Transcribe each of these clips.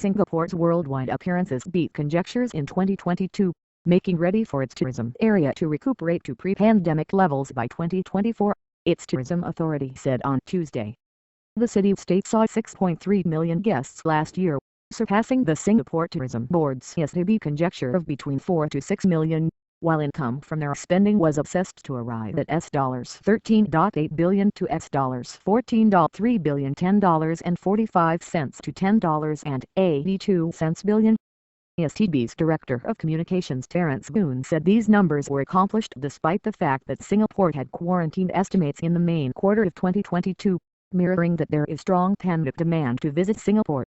Singapore's worldwide appearances beat conjectures in 2022, making ready for its tourism area to recuperate to pre-pandemic levels by 2024, its tourism authority said on Tuesday. The city-state saw 6.3 million guests last year, surpassing the Singapore Tourism Board's estimated conjecture of between 4 to 6 million, while income from their spending was assessed to arrive at $13.8 billion to $14.3 billion, $10.45 to $10.82 billion. STB's Director of Communications Terence Voon said these numbers were accomplished despite the fact that Singapore had quarantined estimates in the main quarter of 2022, mirroring that there is strong pent-up demand to visit Singapore.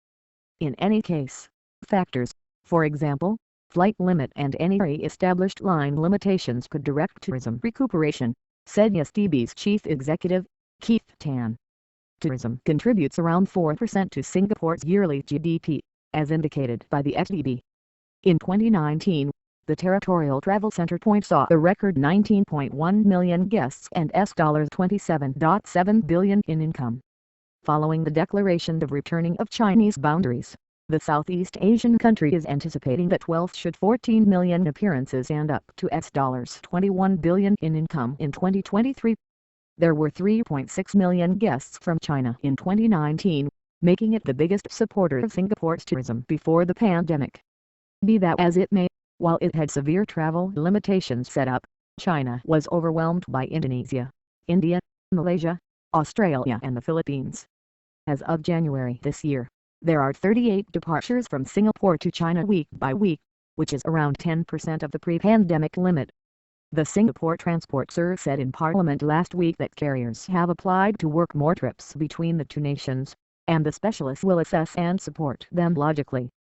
In any case, factors, for example, flight limit and any re-established line limitations could direct tourism recuperation, said STB's Chief Executive, Keith Tan. Tourism contributes around 4% to Singapore's yearly GDP, as indicated by the STB. In 2019, the Territorial Travel Center Point saw a record 19.1 million guests and $27.7 billion in income. Following the declaration of returning of Chinese boundaries, the Southeast Asian country is anticipating that 14 million appearances and up to $21 billion in income in 2023. There were 3.6 million guests from China in 2019, making it the biggest supporter of Singapore's tourism before the pandemic. Be that as it may, while it had severe travel limitations set up, China was overwhelmed by Indonesia, India, Malaysia, Australia and the Philippines. As of January this year, there are 38 departures from Singapore to China week by week, which is around 10% of the pre-pandemic limit. The Singapore Transport Service said in Parliament last week that carriers have applied to work more trips between the two nations, and the specialists will assess and support them logically.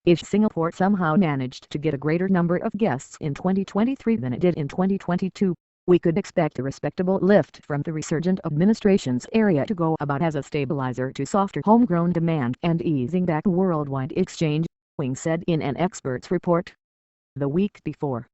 If Singapore somehow managed to get a greater number of guests in 2023 than it did in 2022, we could expect a respectable lift from the resurgent administration's area to go about as a stabilizer to softer homegrown demand and easing back worldwide exchange, Wing said in an expert's report. The week before,